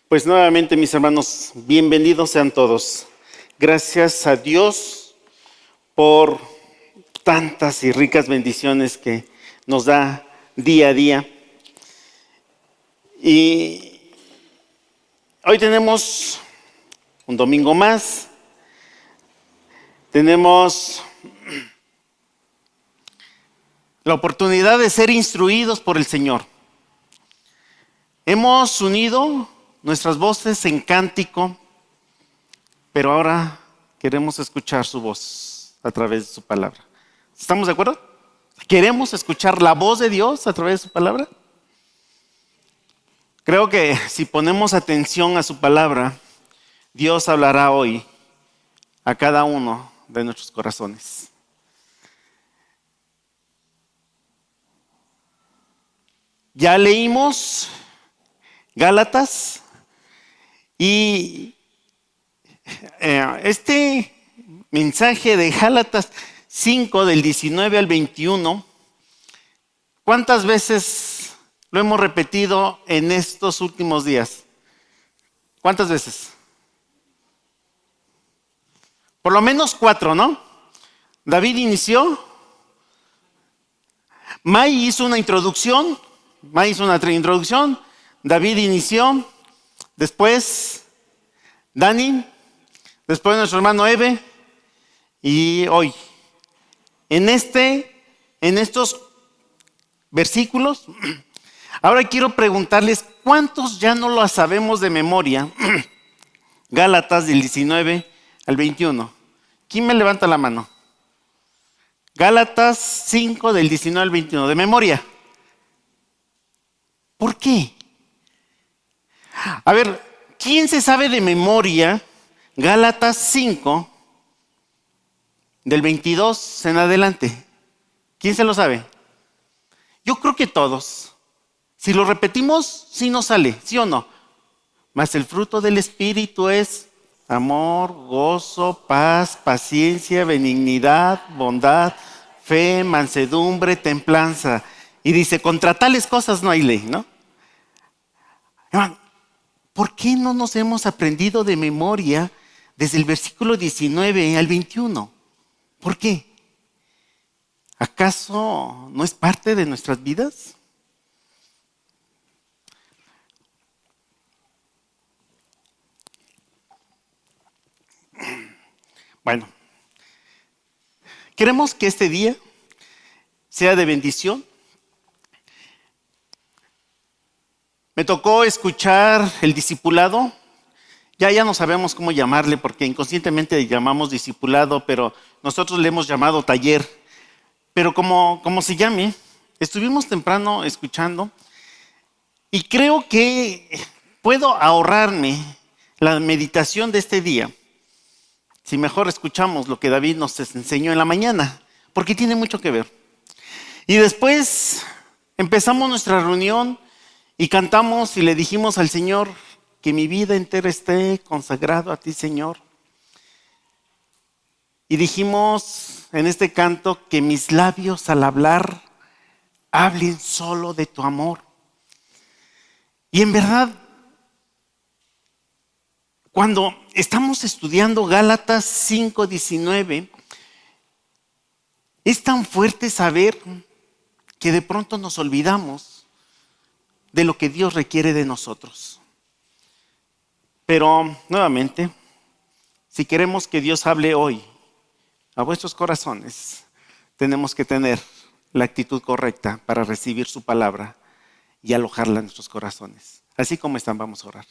Pues nuevamente, mis hermanos, bienvenidos sean todos. Gracias a Dios por tantas y ricas bendiciones que nos da día a día. Y hoy tenemos un domingo más. Tenemos la oportunidad de ser instruidos por el Señor. Hemos unido nuestras voces en cántico, pero ahora queremos escuchar su voz a través de su palabra. ¿Estamos de acuerdo? ¿Queremos escuchar la voz de Dios a través de su palabra? Creo que si ponemos atención a su palabra, Dios hablará hoy a cada uno de nuestros corazones. Ya leímos Gálatas. Y este mensaje de Gálatas 5, del 19 al 21, ¿cuántas veces lo hemos repetido en estos últimos días? ¿Cuántas veces? Por lo menos 4, ¿no? David inició, May hizo una introducción, David inició. Después, Dani, después nuestro hermano Eve, y hoy. En estos versículos, ahora quiero preguntarles, ¿cuántos ya no lo sabemos de memoria? Gálatas del 19 al 21. ¿Quién me levanta la mano? Gálatas 5 del 19 al 21, de memoria. ¿Por qué? A ver, ¿quién se sabe de memoria Gálatas 5 del 22 en adelante? ¿Quién se lo sabe? Yo creo que todos. Si lo repetimos, sí nos sale, ¿sí o no? Mas el fruto del Espíritu es amor, gozo, paz, paciencia, benignidad, bondad, fe, mansedumbre, templanza. Y dice, contra tales cosas no hay ley, ¿no? Hermano, ¿por qué no nos hemos aprendido de memoria desde el versículo 19 al 21? ¿Por qué? ¿Acaso no es parte de nuestras vidas? Bueno, queremos que este día sea de bendición. Me tocó escuchar el discipulado. Ya no sabemos cómo llamarle porque inconscientemente le llamamos discipulado, pero nosotros le hemos llamado taller. Pero como se llame, estuvimos temprano escuchando y creo que puedo ahorrarme la meditación de este día si mejor escuchamos lo que David nos enseñó en la mañana, porque tiene mucho que ver. Y después empezamos nuestra reunión y cantamos y le dijimos al Señor que mi vida entera esté consagrado a ti, Señor. Y dijimos en este canto que mis labios al hablar hablen solo de tu amor. Y en verdad, cuando estamos estudiando Gálatas 5:19, es tan fuerte saber que de pronto nos olvidamos de lo que Dios requiere de nosotros. Pero nuevamente, si queremos que Dios hable hoy a vuestros corazones, tenemos que tener la actitud correcta para recibir su palabra y alojarla en nuestros corazones. Así como están, vamos a orar.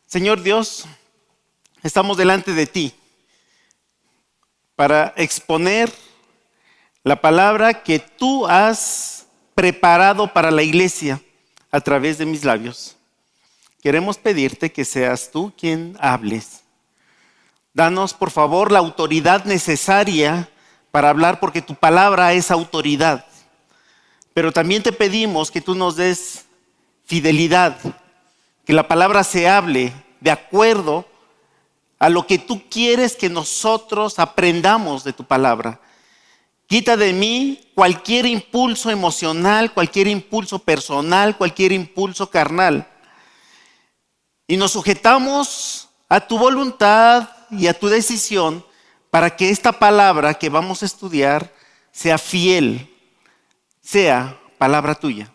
Señor Dios, estamos delante de ti para exponer la palabra que tú has preparado para la iglesia a través de mis labios. queremos pedirte que seas tú quien hables. Danos, por favor, la autoridad necesaria para hablar, porque tu palabra es autoridad. Pero también te pedimos que tú nos des fidelidad, que la palabra se hable de acuerdo a lo que tú quieres que nosotros aprendamos de tu palabra. Quita de mí cualquier impulso emocional, cualquier impulso personal, cualquier impulso carnal. Y nos sujetamos a tu voluntad y a tu decisión para que esta palabra que vamos a estudiar sea fiel, sea palabra tuya.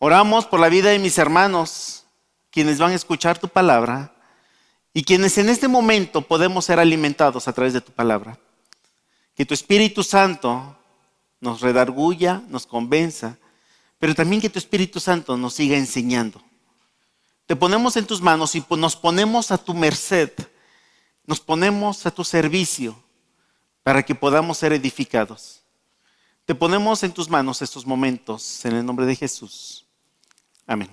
Oramos por la vida de mis hermanos, quienes van a escuchar tu palabra y quienes en este momento podemos ser alimentados a través de tu palabra. Que tu Espíritu Santo nos redarguya, nos convenza, pero también que tu Espíritu Santo nos siga enseñando. Te ponemos en tus manos y nos ponemos a tu merced, nos ponemos a tu servicio para que podamos ser edificados. Te ponemos en tus manos estos momentos en el nombre de Jesús. Amén.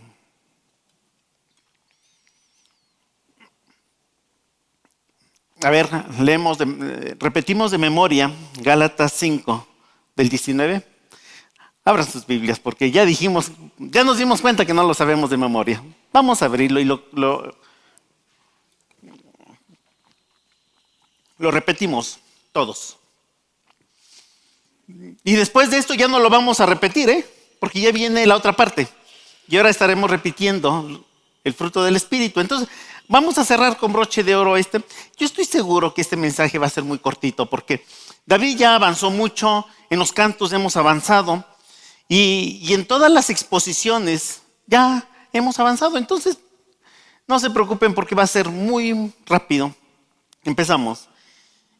A ver, repetimos de memoria Gálatas 5 del 19. Abran sus Biblias porque ya nos dimos cuenta que no lo sabemos de memoria. Vamos a abrirlo y lo repetimos todos. Y después de esto ya no lo vamos a repetir, porque ya viene la otra parte. Y ahora estaremos repitiendo el fruto del Espíritu. Entonces, vamos a cerrar con broche de oro este. Yo estoy seguro que este mensaje va a ser muy cortito porque David ya avanzó mucho, en los cantos hemos avanzado y en todas las exposiciones ya hemos avanzado. Entonces, no se preocupen porque va a ser muy rápido. Empezamos.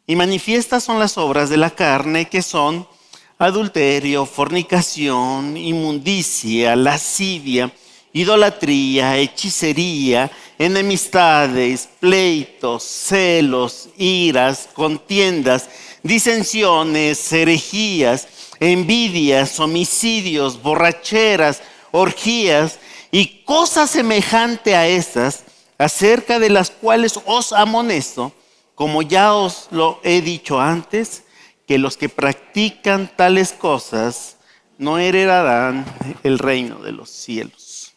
Y manifiestas son las obras de la carne, que son adulterio, fornicación, inmundicia, lascivia, idolatría, hechicería, enemistades, pleitos, celos, iras, contiendas, disensiones, herejías, envidias, homicidios, borracheras, orgías y cosas semejantes a estas, acerca de las cuales os amonesto, como ya os lo he dicho antes, que los que practican tales cosas no heredarán el reino de los cielos.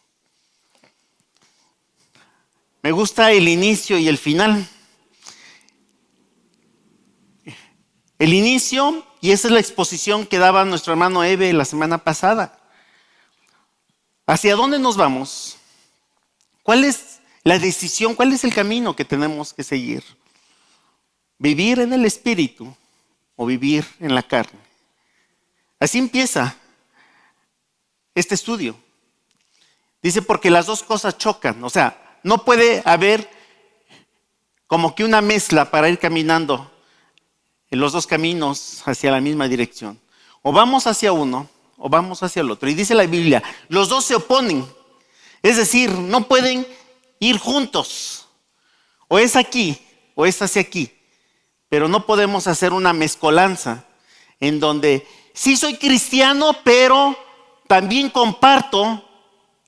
Me gusta el inicio y el final. El inicio, y esa es la exposición que daba nuestro hermano Eve la semana pasada. ¿Hacia dónde nos vamos? ¿Cuál es la decisión? ¿Cuál es el camino que tenemos que seguir? ¿Vivir en el Espíritu o vivir en la carne? Así empieza este estudio. Dice, porque las dos cosas chocan. O sea, no puede haber como que una mezcla para ir caminando en los dos caminos hacia la misma dirección. O vamos hacia uno o vamos hacia el otro. Y dice la Biblia, los dos se oponen. Es decir, no pueden ir juntos. O es aquí o es hacia aquí. Pero no podemos hacer una mezcolanza en donde sí soy cristiano, pero también comparto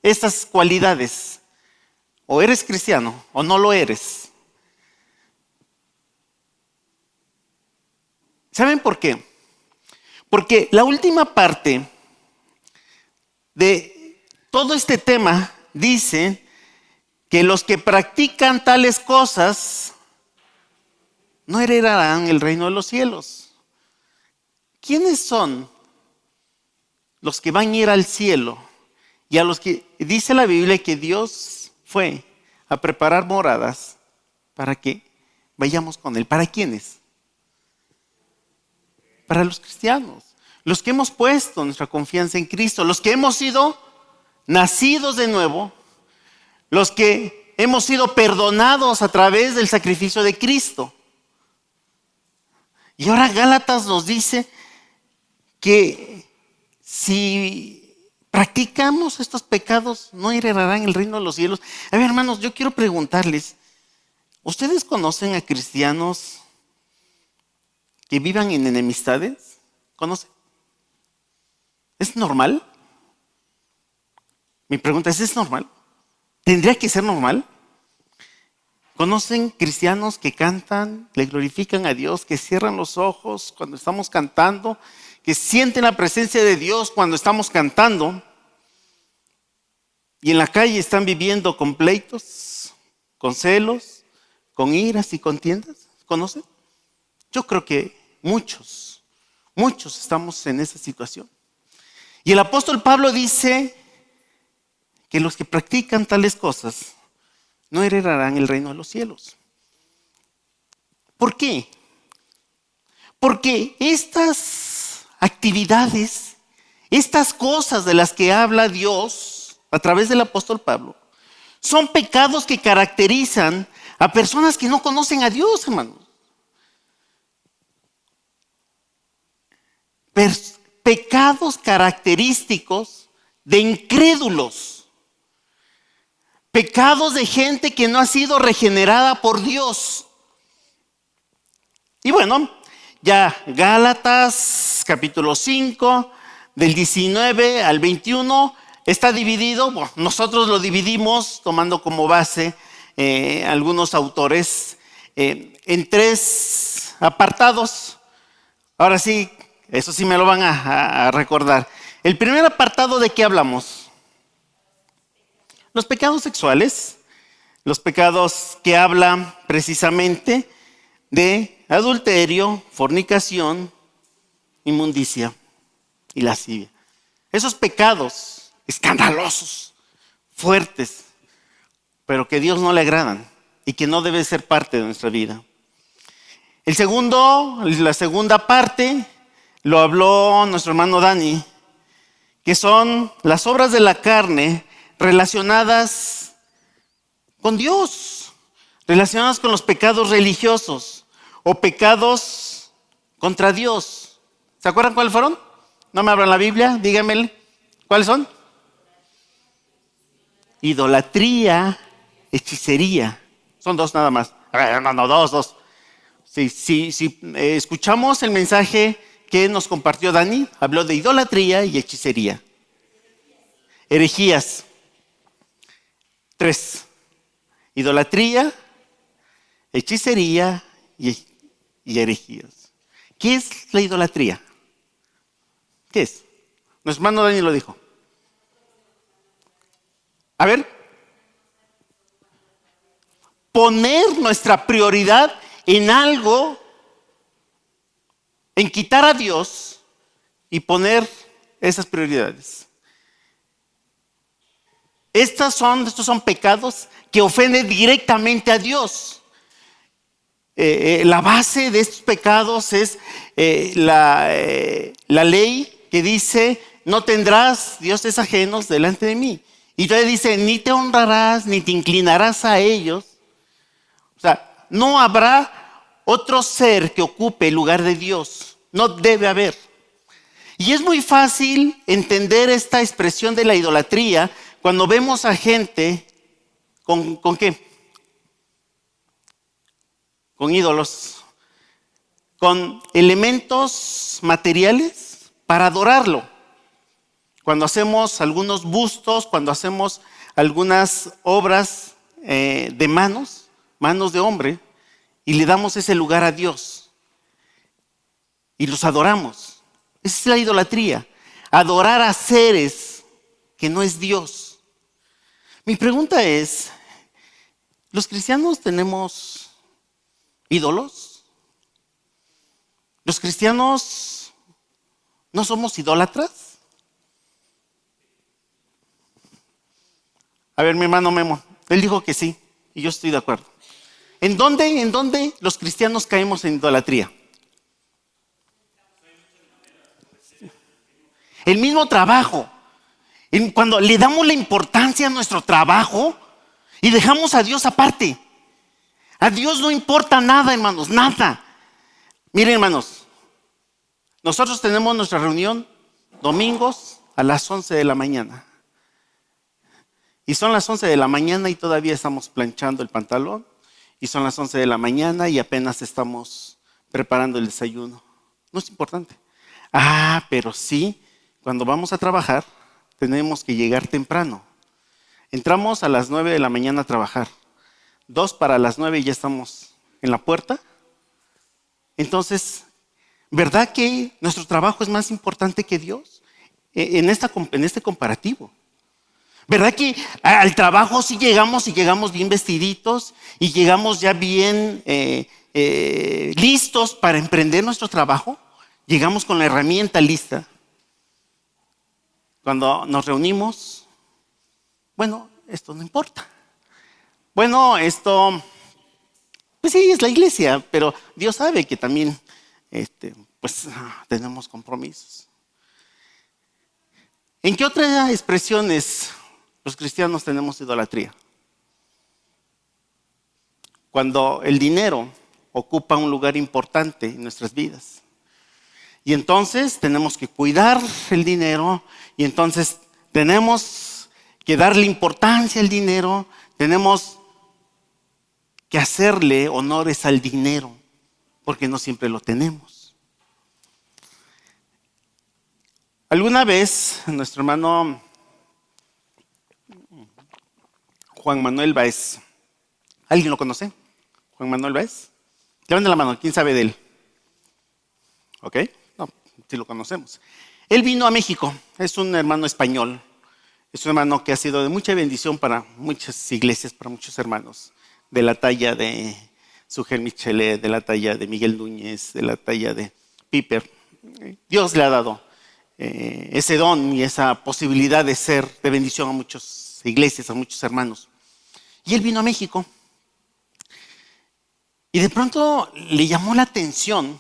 estas cualidades. O eres cristiano o no lo eres. ¿Saben por qué? Porque la última parte de todo este tema dice que los que practican tales cosas no heredarán el reino de los cielos. ¿Quiénes son los que van a ir al cielo? Y a los que dice la Biblia que Dios fue a preparar moradas para que vayamos con Él. ¿Para quiénes? Para los cristianos. Los que hemos puesto nuestra confianza en Cristo. Los que hemos sido nacidos de nuevo. Los que hemos sido perdonados a través del sacrificio de Cristo. Y ahora Gálatas nos dice que si practicamos estos pecados no heredarán el reino de los cielos. A ver, hermanos, yo quiero preguntarles, ¿ustedes conocen a cristianos que vivan en enemistades? ¿Conocen? ¿Es normal? Mi pregunta es normal? ¿Tendría que ser normal? ¿Conocen cristianos que cantan, le glorifican a Dios, que cierran los ojos cuando estamos cantando, que sienten la presencia de Dios cuando estamos cantando y en la calle están viviendo con pleitos, con celos, con iras y contiendas? ¿Conocen? Yo creo que muchos estamos en esa situación. Y el apóstol Pablo dice que los que practican tales cosas no heredarán el reino de los cielos. ¿Por qué? Porque estas actividades, estas cosas de las que habla Dios a través del apóstol Pablo, son pecados que caracterizan a personas que no conocen a Dios, hermanos. Pecados característicos de incrédulos. Pecados de gente que no ha sido regenerada por Dios. Y bueno, ya Gálatas capítulo 5, del 19 al 21, está dividido. Bueno, nosotros lo dividimos tomando como base algunos autores en 3 apartados. Ahora sí, eso sí me lo van a recordar. El primer apartado, ¿de qué hablamos? Los pecados sexuales, los pecados que hablan precisamente de adulterio, fornicación, inmundicia y lascivia. Esos pecados escandalosos, fuertes, pero que a Dios no le agradan y que no debe ser parte de nuestra vida. La segunda parte lo habló nuestro hermano Dani, que son las obras de la carne relacionadas con Dios, relacionadas con los pecados religiosos o pecados contra Dios. ¿Se acuerdan cuáles fueron? No me abran la Biblia, díganme. ¿Cuáles son? Idolatría, hechicería. Son 2 nada más. No, 2. Si escuchamos el mensaje que nos compartió Dani, habló de idolatría y hechicería. Herejías. 3. Idolatría, hechicería y herejías. ¿Qué es la idolatría? ¿Qué es? Nuestro hermano Dani lo dijo. A ver. Poner nuestra prioridad en algo, en quitar a Dios y poner esas prioridades. Estos son pecados que ofenden directamente a Dios. La base de estos pecados es la ley que dice: no tendrás dioses ajenos delante de mí. Y entonces dice: ni te honrarás, ni te inclinarás a ellos. O sea, no habrá otro ser que ocupe el lugar de Dios. No debe haber. Y es muy fácil entender esta expresión de la idolatría cuando vemos a gente ¿con qué? Con ídolos, con elementos materiales para adorarlo. Cuando hacemos algunos bustos, cuando hacemos algunas obras de manos de hombre, y le damos ese lugar a Dios y los adoramos. Esa es la idolatría, adorar a seres que no es Dios. Mi pregunta es: ¿los cristianos tenemos ídolos? ¿Los cristianos no somos idólatras? A ver, mi hermano Memo, él dijo que sí, y yo estoy de acuerdo. ¿En dónde los cristianos caemos en idolatría? El mismo trabajo. Cuando le damos la importancia a nuestro trabajo y dejamos a Dios aparte. A Dios no importa nada, hermanos, nada. Miren, hermanos, nosotros tenemos nuestra reunión domingos a las 11 de la mañana. Y son las 11 de la mañana y todavía estamos planchando el pantalón. Y son las 11 de la mañana y apenas estamos preparando el desayuno. No es importante. Pero sí, cuando vamos a trabajar, tenemos que llegar temprano. entramos a las 9 de la mañana a trabajar, 2 para las 9 y ya estamos en la puerta. Entonces, ¿verdad que nuestro trabajo es más importante que Dios en este comparativo? ¿Verdad que al trabajo sí llegamos y llegamos bien vestiditos y llegamos ya bien listos para emprender nuestro trabajo? Llegamos con la herramienta lista. Cuando nos reunimos, bueno, esto no importa. Bueno, esto, pues sí, es la iglesia, pero Dios sabe que también pues tenemos compromisos. ¿En qué otras expresiones los cristianos tenemos idolatría? Cuando el dinero ocupa un lugar importante en nuestras vidas. Y entonces tenemos que cuidar el dinero y entonces tenemos que darle importancia al dinero, tenemos que hacerle honores al dinero, porque no siempre lo tenemos. Alguna vez nuestro hermano Juan Manuel Báez, ¿alguien lo conoce? Juan Manuel Báez. Levanten la mano, ¿quién sabe de él? ¿Ok? No, sí lo conocemos. Él vino a México, es un hermano español, es un hermano que ha sido de mucha bendición para muchas iglesias, para muchos hermanos, de la talla de Sugel Michelet, de la talla de Miguel Núñez, de la talla de Piper. Dios le ha dado ese don y esa posibilidad de ser de bendición a muchas iglesias, a muchos hermanos. Y él vino a México y de pronto le llamó la atención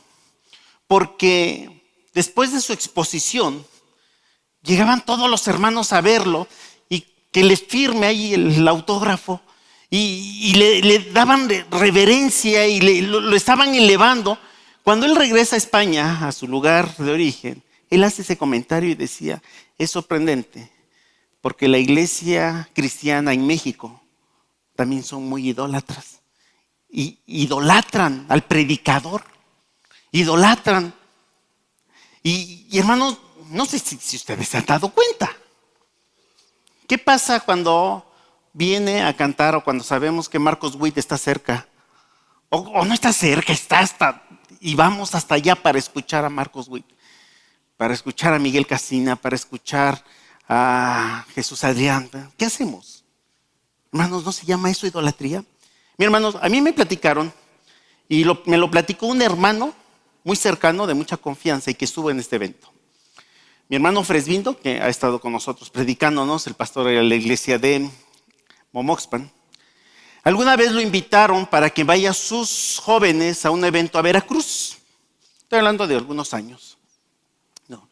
porque después de su exposición llegaban todos los hermanos a verlo y que le firme ahí el autógrafo y le daban reverencia y lo estaban elevando. Cuando él regresa a España, a su lugar de origen, él hace ese comentario y decía, es sorprendente porque la iglesia cristiana en México también son muy idólatras. Y idolatran al predicador, idolatran. Y hermanos, no sé si ustedes se han dado cuenta. ¿Qué pasa cuando viene a cantar o cuando sabemos que Marcos Witt está cerca? O no está cerca, está hasta, y vamos hasta allá para escuchar a Marcos Witt, para escuchar a Miguel Casina, para escuchar a Jesús Adrián. ¿Qué hacemos? Hermanos, ¿no se llama eso idolatría? Mi hermanos, a mí me platicaron, y me lo platicó un hermano muy cercano, de mucha confianza, y que estuvo en este evento. Mi hermano Fresvindo, que ha estado con nosotros predicándonos, el pastor de la iglesia de Momoxpan, alguna vez lo invitaron para que vaya sus jóvenes a un evento a Veracruz. Estoy hablando de algunos años. No.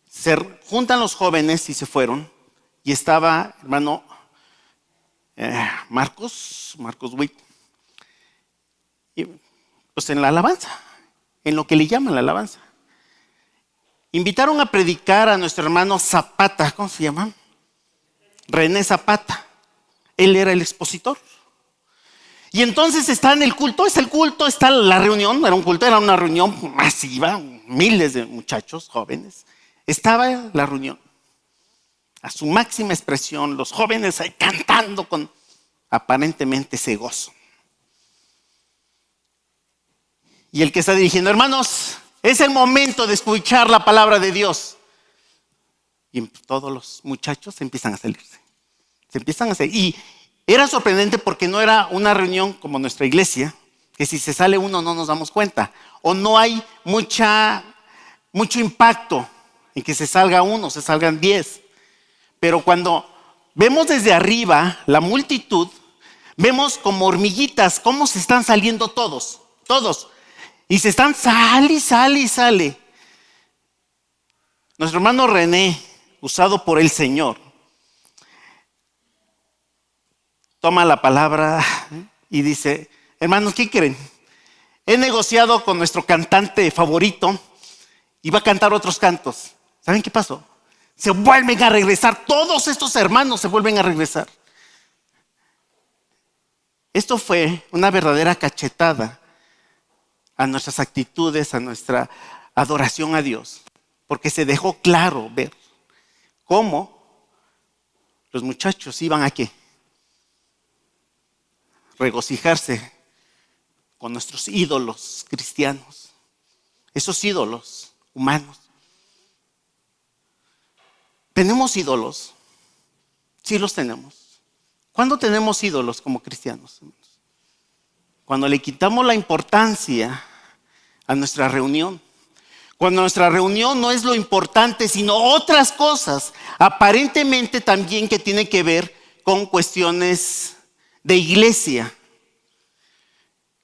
Se juntan los jóvenes y se fueron, y estaba hermano Marcos Witt, y pues en la alabanza, en lo que le llaman la alabanza. Invitaron a predicar a nuestro hermano Zapata, ¿cómo se llama? René Zapata. Él era el expositor. Y entonces está en el culto, está la reunión, era una reunión masiva, miles de muchachos jóvenes. Estaba la reunión a su máxima expresión, los jóvenes ahí cantando con aparentemente ese gozo. Y el que está dirigiendo, hermanos, es el momento de escuchar la palabra de Dios. Y todos los muchachos empiezan a salirse. Se empiezan a salir. Y era sorprendente porque no era una reunión como nuestra iglesia, que si se sale uno no nos damos cuenta. O no hay mucho impacto en que se salga uno, se salgan 10. Pero cuando vemos desde arriba la multitud, vemos como hormiguitas, cómo se están saliendo todos. Y se están sale. Nuestro hermano René, usado por el Señor, toma la palabra y dice, hermanos, ¿qué creen? He negociado con nuestro cantante favorito y va a cantar otros cantos. ¿Saben qué pasó? Se vuelven a regresar, todos estos hermanos se vuelven a regresar. Esto fue una verdadera cachetada a nuestras actitudes, a nuestra adoración a Dios, porque se dejó claro ver cómo los muchachos iban a ¿qué? regocijarse con nuestros ídolos cristianos, esos ídolos humanos. ¿Tenemos ídolos? Sí los tenemos. ¿Cuándo tenemos ídolos como cristianos? Cuando le quitamos la importancia a nuestra reunión. Cuando nuestra reunión no es lo importante, sino otras cosas, aparentemente también que tienen que ver con cuestiones de iglesia.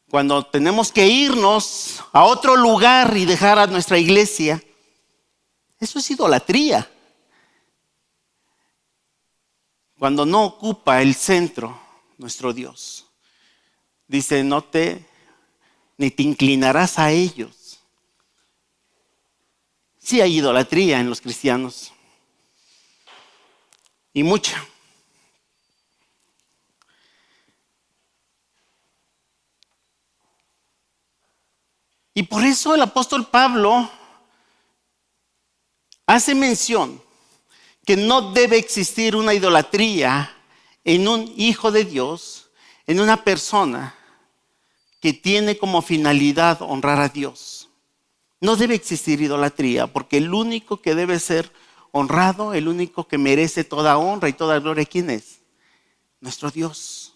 Cuando tenemos que irnos a otro lugar y dejar a nuestra iglesia, eso es idolatría. Cuando no ocupa el centro nuestro Dios. Dice, ni te inclinarás a ellos. Sí hay idolatría en los cristianos. Y mucha. Y por eso el apóstol Pablo hace mención que no debe existir una idolatría en un hijo de Dios, en una persona que tiene como finalidad honrar a Dios. No debe existir idolatría, porque el único que debe ser honrado, el único que merece toda honra y toda gloria, ¿quién es? Nuestro Dios.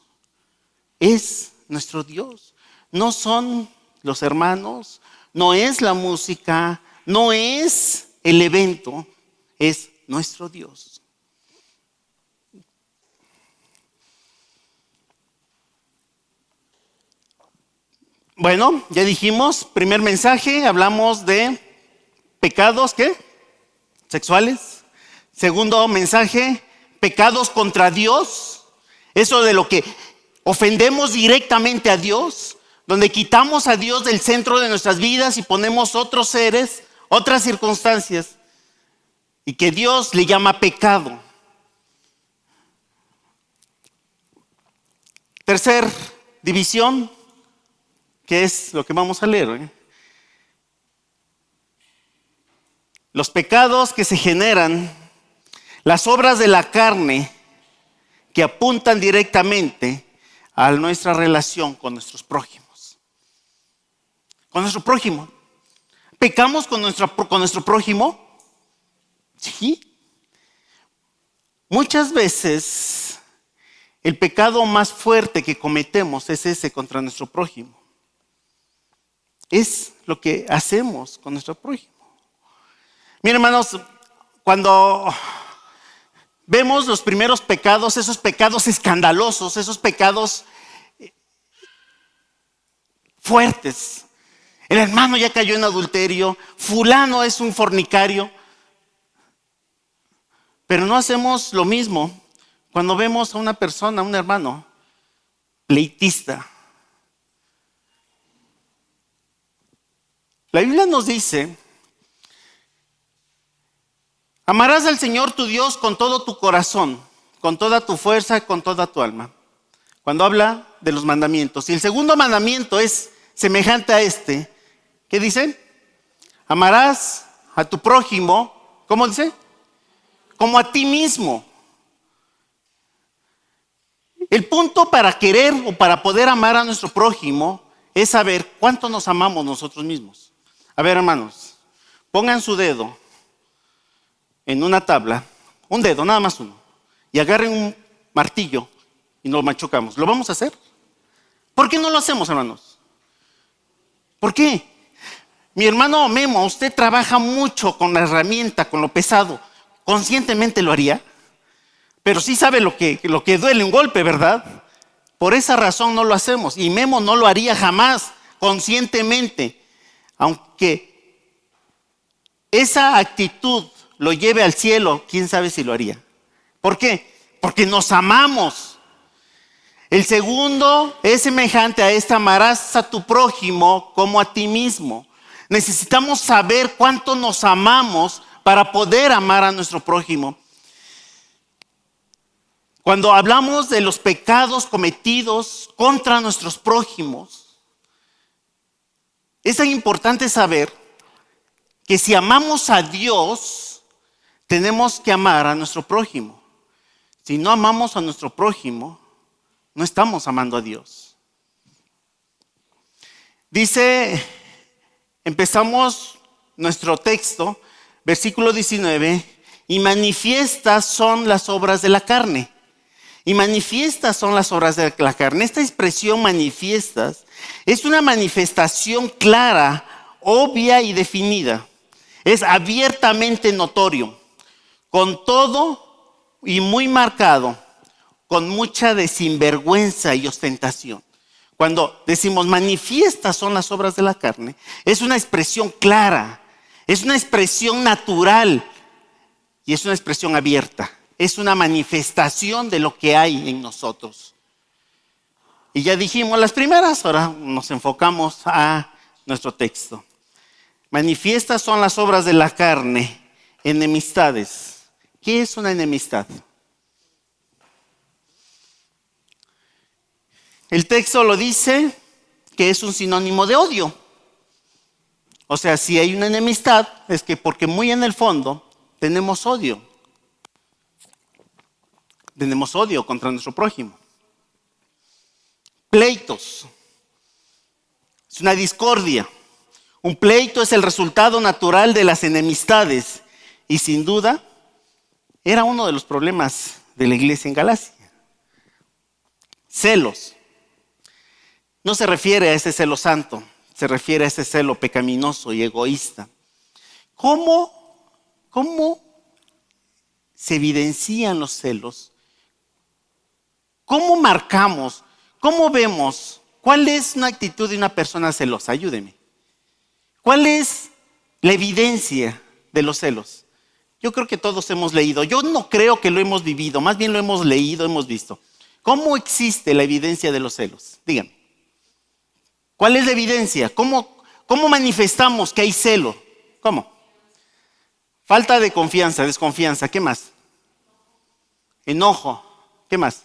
Es nuestro Dios. No son los hermanos, no es la música, no es el evento, es nuestro Dios. Bueno, ya dijimos, primer mensaje, hablamos de pecados, ¿qué? Sexuales. Segundo mensaje, pecados contra Dios. Eso de lo que ofendemos directamente a Dios, donde quitamos a Dios del centro de nuestras vidas y ponemos otros seres, otras circunstancias, y que Dios le llama pecado. Tercer división, que es lo que vamos a leer. Los pecados que se generan, las obras de la carne que apuntan directamente a nuestra relación con nuestros prójimos. Con nuestro prójimo. ¿Pecamos con nuestro prójimo? Sí. Muchas veces el pecado más fuerte que cometemos es ese contra nuestro prójimo. Es lo que hacemos con nuestro prójimo. Miren, hermanos, cuando vemos los primeros pecados, esos pecados escandalosos, esos pecados fuertes. El hermano ya cayó en adulterio, fulano es un fornicario. Pero no hacemos lo mismo cuando vemos a una persona, a un hermano pleitista. La Biblia nos dice: amarás al Señor tu Dios con todo tu corazón, con toda tu fuerza, con toda tu alma. Cuando habla de los mandamientos. Y el segundo mandamiento es semejante a este. ¿Qué dice? Amarás a tu prójimo, ¿cómo dice? Como a ti mismo. El punto para querer o para poder amar a nuestro prójimo es saber cuánto nos amamos nosotros mismos. A ver, hermanos, pongan su dedo en una tabla, un dedo, nada más uno, y agarren un martillo y nos machucamos. ¿Lo vamos a hacer? ¿Por qué no lo hacemos, hermanos? ¿Por qué? Mi hermano Memo, usted trabaja mucho con la herramienta, con lo pesado. ¿Conscientemente lo haría? Pero sí sabe lo que duele un golpe, ¿verdad? Por esa razón no lo hacemos. Y Memo no lo haría jamás, conscientemente. Aunque esa actitud lo lleve al cielo, quién sabe si lo haría. ¿Por qué? Porque nos amamos. El segundo es semejante a esta: amarás a tu prójimo como a ti mismo. Necesitamos saber cuánto nos amamos para poder amar a nuestro prójimo. Cuando hablamos de los pecados cometidos contra nuestros prójimos, es tan importante saber que si amamos a Dios, tenemos que amar a nuestro prójimo. Si no amamos a nuestro prójimo, no estamos amando a Dios. Dice, empezamos nuestro texto, versículo 19, y manifiestas son las obras de la carne. Y manifiestas son las obras de la carne. Esta expresión manifiestas es una manifestación clara, obvia y definida. Es abiertamente notorio, con todo y muy marcado, con mucha de sinvergüenza y ostentación. Cuando decimos manifiestas son las obras de la carne, es una expresión clara, es una expresión natural y es una expresión abierta. Es una manifestación de lo que hay en nosotros. Y ya dijimos las primeras, ahora nos enfocamos a nuestro texto. Manifiestas son las obras de la carne, enemistades. ¿Qué es una enemistad? El texto lo dice que es un sinónimo de odio. O sea, si hay una enemistad, es que porque muy en el fondo tenemos odio. Tenemos odio contra nuestro prójimo. Pleitos. Es una discordia. Un pleito es el resultado natural de las enemistades. Y sin duda, era uno de los problemas de la iglesia en Galacia. Celos. No se refiere a ese celo santo, se refiere a ese celo pecaminoso y egoísta. ¿Cómo se evidencian los celos? ¿Cómo marcamos? ¿Cómo vemos? ¿Cuál es una actitud de una persona celosa? Ayúdeme. ¿Cuál es la evidencia de los celos? Yo creo que todos hemos leído. Yo no creo que lo hemos vivido, más bien lo hemos leído, hemos visto. ¿Cómo existe la evidencia de los celos? Díganme. ¿Cuál es la evidencia? ¿Cómo manifestamos que hay celo? ¿Cómo? Falta de confianza, desconfianza. ¿Qué más? Enojo. ¿Qué más?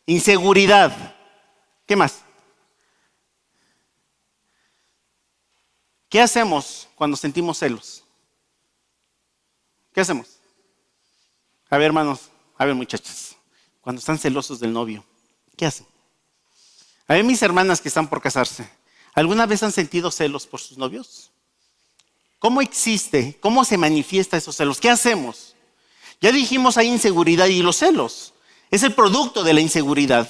Inseguridad. ¿Qué más? ¿Qué hacemos cuando sentimos celos? ¿Qué hacemos? A ver, hermanos, a ver, muchachos, cuando están celosos del novio, ¿qué hacen? A ver, mis hermanas que están por casarse, ¿alguna vez han sentido celos por sus novios? ¿Cómo existe? ¿Cómo se manifiesta esos celos? ¿Qué hacemos? Ya dijimos, hay inseguridad y los celos es el producto de la inseguridad.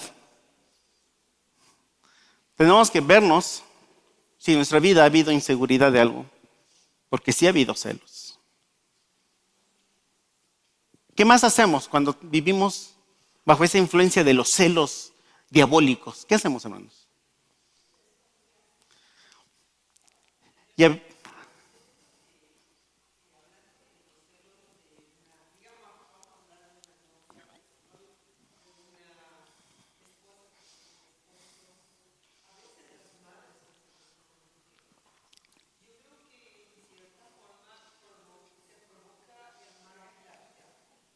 Tenemos que vernos si en nuestra vida ha habido inseguridad de algo, porque sí ha habido celos. ¿Qué más hacemos cuando vivimos bajo esa influencia de los celos diabólicos? ¿Qué hacemos, hermanos?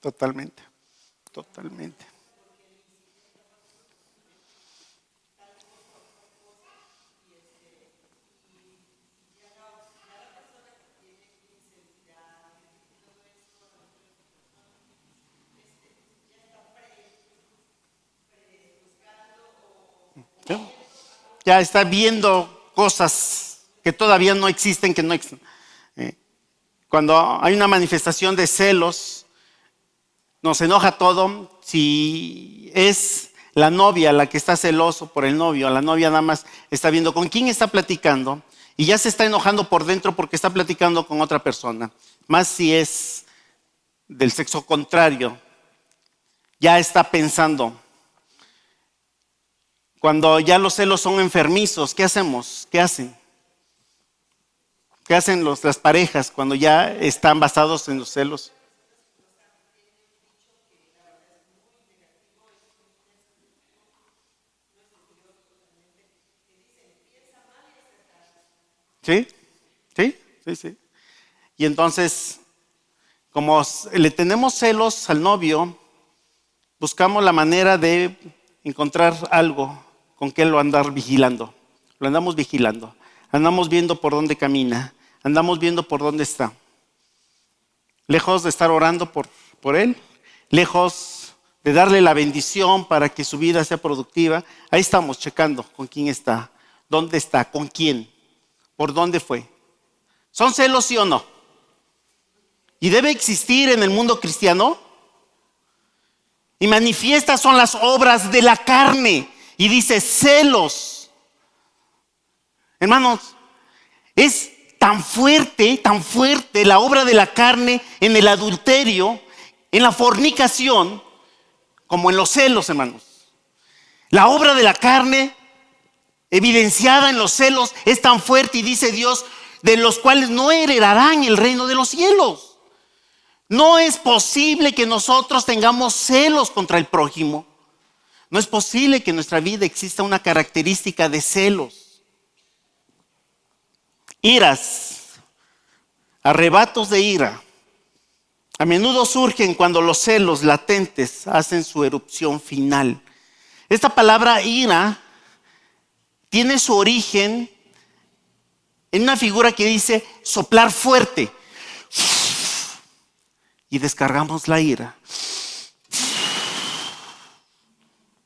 Totalmente. Ya está viendo cosas que todavía no existen, que no existen. Cuando hay una manifestación de celos, nos enoja todo. Si es la novia la que está celoso por el novio, la novia nada más está viendo con quién está platicando y ya se está enojando por dentro porque está platicando con otra persona. Más si es del sexo contrario, ya está pensando. Cuando ya los celos son enfermizos, ¿qué hacemos? ¿Qué hacen? ¿Qué hacen las parejas cuando ya están basados en los celos? ¿Sí? Y entonces, como le tenemos celos al novio, buscamos la manera de encontrar algo con que lo andar vigilando. Lo andamos vigilando. Andamos viendo por dónde camina. Andamos viendo por dónde está. Lejos de estar orando por él, lejos de darle la bendición para que su vida sea productiva, ahí estamos checando con quién está, dónde está, con quién, por dónde fue. ¿Son celos, sí o no? ¿Y debe existir en el mundo cristiano? Y manifiestas son las obras de la carne. Y dice celos. Hermanos, es tan fuerte la obra de la carne en el adulterio, en la fornicación, como en los celos, hermanos. La obra de la carne evidenciada en los celos es tan fuerte, y dice Dios, de los cuales no heredarán el reino de los cielos. No es posible que nosotros tengamos celos contra el prójimo. No es posible que en nuestra vida exista una característica de celos. Iras, arrebatos de ira, a menudo surgen cuando los celos latentes hacen su erupción final. Esta palabra ira tiene su origen en una figura que dice soplar fuerte. Y descargamos la ira.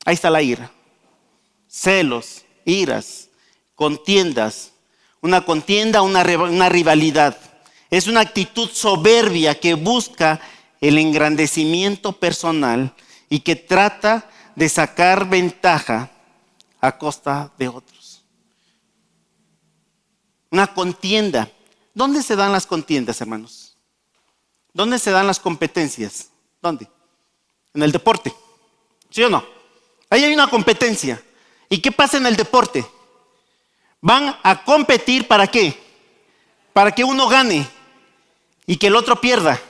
Ahí está la ira. Celos, iras, contiendas. Una contienda, una rivalidad. Es una actitud soberbia que busca el engrandecimiento personal y que trata de sacar ventaja a costa de otros. Una contienda. ¿Dónde se dan las contiendas, hermanos? ¿Dónde se dan las competencias? ¿Dónde? En el deporte. ¿Sí o no? Ahí hay una competencia. ¿Y qué pasa en el deporte? Van a competir ¿para qué? Para que uno gane y que el otro pierda.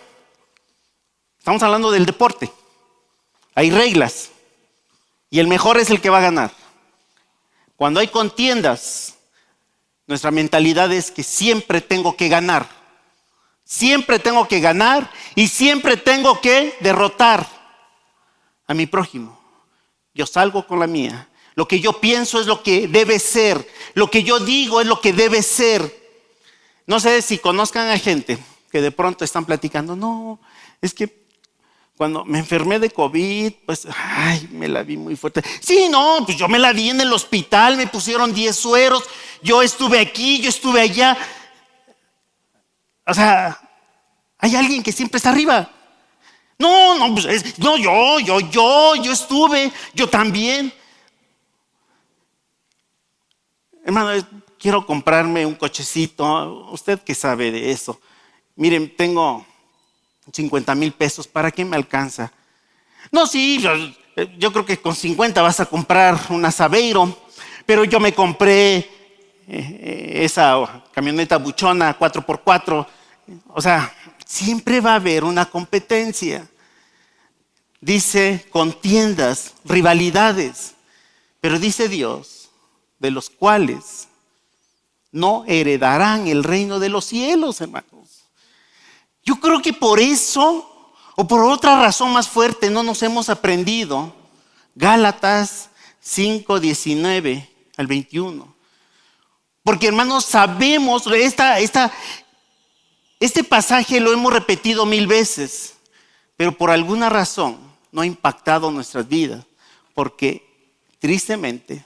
Estamos hablando del deporte. Hay reglas y el mejor es el que va a ganar. Cuando hay contiendas, nuestra mentalidad es que siempre tengo que ganar. Siempre tengo que ganar y siempre tengo que derrotar a mi prójimo. Yo salgo con la mía. Lo que yo pienso es lo que debe ser. Lo que yo digo es lo que debe ser. No sé si conozcan a gente que de pronto están platicando. No, es que cuando me enfermé de COVID, pues, me la vi muy fuerte. Sí, no, pues yo me la vi en el hospital, me pusieron 10 sueros. Yo estuve aquí, yo estuve allá. O sea, hay alguien que siempre está arriba. No, pues yo estuve, yo también. Hermano, quiero comprarme un cochecito. Usted que sabe de eso. Miren, tengo 50,000 pesos. ¿Para qué me alcanza? No, sí, yo creo que con 50 vas a comprar un Aveiro. Pero yo me compré esa camioneta buchona 4x4. O sea, siempre va a haber una competencia. Dice contiendas, rivalidades. Pero dice Dios, de los cuales no heredarán el reino de los cielos, hermanos. Yo creo que por eso, o por otra razón más fuerte, no nos hemos aprendido Gálatas 5:19 al 21. Porque, hermanos, sabemos, este pasaje lo hemos repetido 1000 veces, pero por alguna razón no ha impactado nuestras vidas, porque tristemente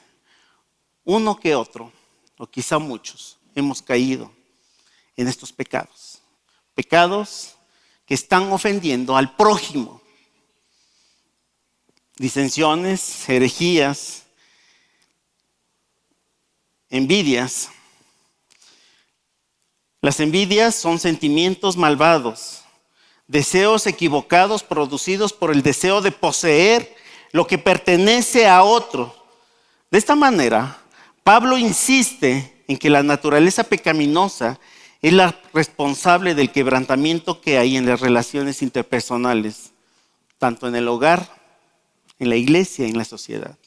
uno que otro, o quizá muchos, hemos caído en estos pecados. Pecados que están ofendiendo al prójimo. Disensiones, herejías, envidias. Las envidias son sentimientos malvados, deseos equivocados producidos por el deseo de poseer lo que pertenece a otro. De esta manera, Pablo insiste en que la naturaleza pecaminosa es la responsable del quebrantamiento que hay en las relaciones interpersonales, tanto en el hogar, en la iglesia y en la sociedad.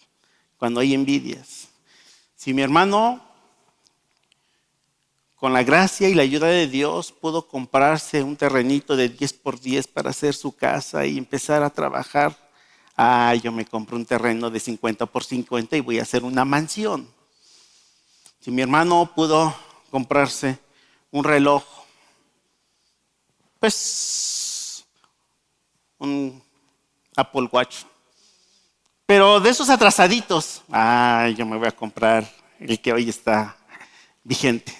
Cuando hay envidias. Si mi hermano, con la gracia y la ayuda de Dios, pudo comprarse un terrenito de 10x10 para hacer su casa y empezar a trabajar, yo me compro un terreno de 50x50 y voy a hacer una mansión. Si mi hermano pudo comprarse un reloj, pues un Apple Watch, Pero de esos atrasaditos, yo me voy a comprar el que hoy está vigente.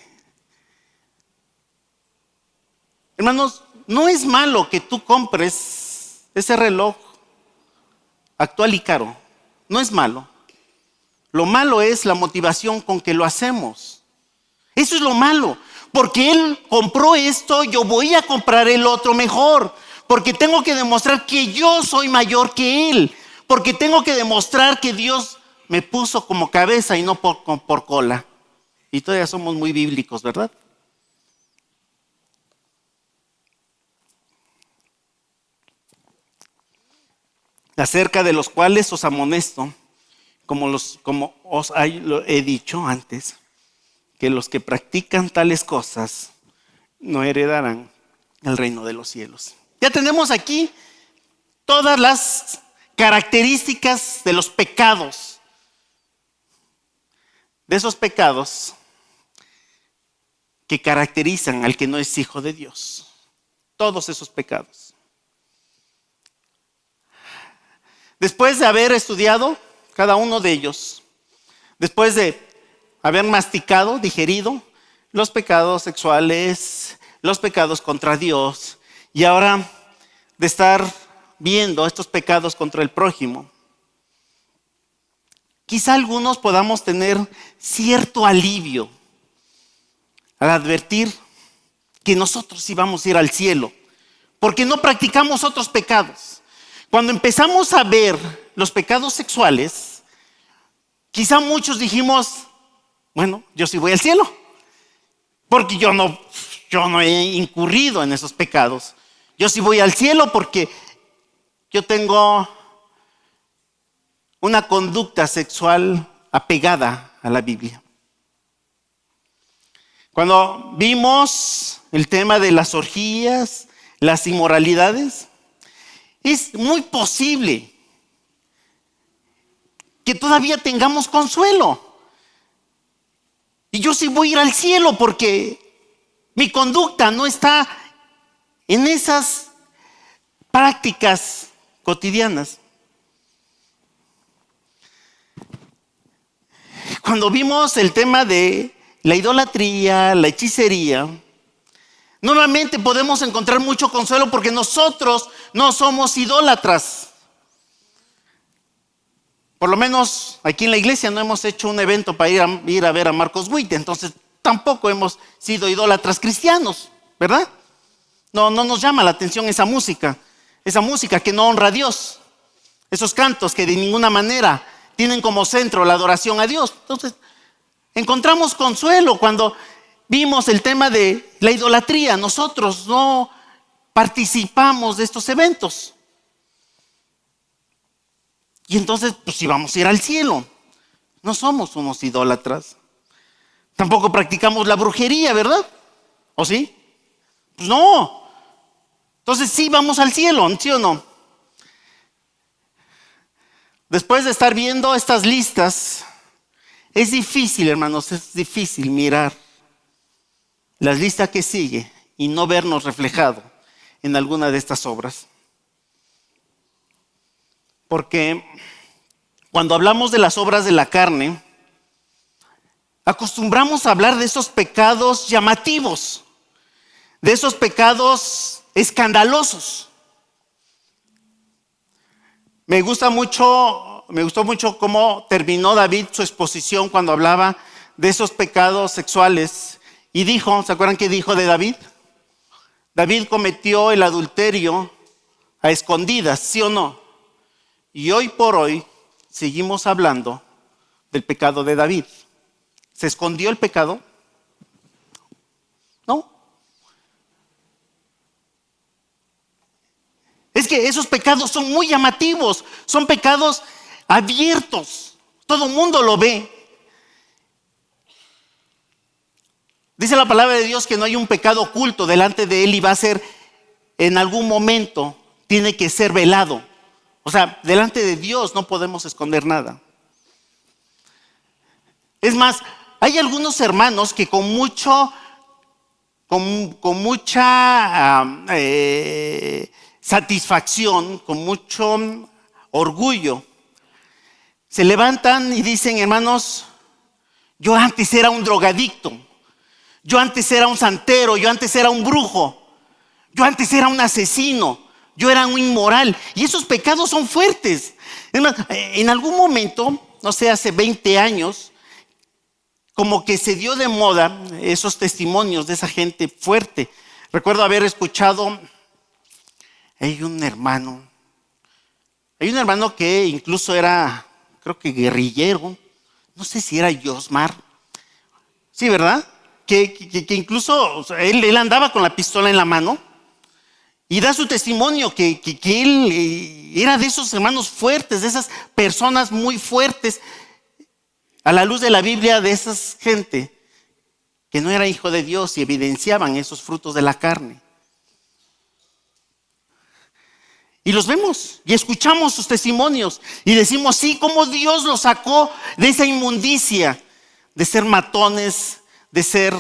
Hermanos, no es malo que tú compres ese reloj actual y caro. No es malo. Lo malo es la motivación con que lo hacemos. Eso es lo malo. Porque él compró esto, yo voy a comprar el otro mejor. Porque tengo que demostrar que yo soy mayor que él. Porque tengo que demostrar que Dios me puso como cabeza y no por cola. Y todavía somos muy bíblicos, ¿verdad? Acerca de los cuales os amonesto, como os he dicho antes, que los que practican tales cosas no heredarán el reino de los cielos. Ya tenemos aquí todas las características de los pecados. De esos pecados que caracterizan al que no es hijo de Dios. Todos esos pecados. Después de haber estudiado cada uno de ellos, después de haber masticado, digerido los pecados sexuales, los pecados contra Dios, y ahora de estar viendo estos pecados contra el prójimo, quizá algunos podamos tener cierto alivio al advertir que nosotros sí vamos a ir al cielo, porque no practicamos otros pecados. Cuando empezamos a ver los pecados sexuales, quizá muchos dijimos, bueno, yo sí voy al cielo, porque yo no he incurrido en esos pecados. Yo sí voy al cielo porque yo tengo una conducta sexual apegada a la Biblia. Cuando vimos el tema de las orgías, las inmoralidades, es muy posible que todavía tengamos consuelo. Y yo sí voy a ir al cielo porque mi conducta no está en esas prácticas cotidianas. Cuando vimos el tema de la idolatría, la hechicería, normalmente podemos encontrar mucho consuelo porque nosotros no somos idólatras. Por lo menos aquí en la iglesia no hemos hecho un evento para ir a ver a Marcos Witt, entonces tampoco hemos sido idólatras cristianos, ¿verdad? No nos llama la atención esa música que no honra a Dios, esos cantos que de ninguna manera tienen como centro la adoración a Dios. Entonces, encontramos consuelo cuando vimos el tema de la idolatría. Nosotros no participamos de estos eventos. Y entonces, pues si vamos a ir al cielo, no somos unos idólatras. Tampoco practicamos la brujería, ¿verdad? ¿O sí? Pues no. Entonces sí vamos al cielo, ¿sí o no? Después de estar viendo estas listas, es difícil, hermanos, es difícil mirar las listas que sigue y no vernos reflejado en alguna de estas obras. Porque cuando hablamos de las obras de la carne, acostumbramos a hablar de esos pecados llamativos, de esos pecados escandalosos. Me gustó mucho cómo terminó David su exposición cuando hablaba de esos pecados sexuales. Y dijo, ¿se acuerdan qué dijo de David? David cometió el adulterio a escondidas, ¿sí o no? Y hoy por hoy seguimos hablando del pecado de David. ¿Se escondió el pecado? No. Es que esos pecados son muy llamativos, son pecados abiertos, todo el mundo lo ve. Dice la palabra de Dios que no hay un pecado oculto delante de Él y va a ser, en algún momento, tiene que ser velado. O sea, delante de Dios no podemos esconder nada. Es más, hay algunos hermanos que con mucha satisfacción, con mucho orgullo, se levantan y dicen, hermanos, yo antes era un drogadicto, yo antes era un santero, yo antes era un brujo, yo antes era un asesino, yo era un inmoral. Y esos pecados son fuertes. Es más, en algún momento, no sé, hace 20 años, como que se dio de moda esos testimonios de esa gente fuerte. Recuerdo haber escuchado, hay un hermano que incluso era, creo que guerrillero, no sé si era Yosmar, sí, ¿verdad? Que incluso, o sea, él andaba con la pistola en la mano y da su testimonio que él era de esos hermanos fuertes, de esas personas muy fuertes, a la luz de la Biblia, de esa gente que no era hijo de Dios y evidenciaban esos frutos de la carne. Y los vemos y escuchamos sus testimonios y decimos, sí, cómo Dios los sacó de esa inmundicia, de ser matones, de ser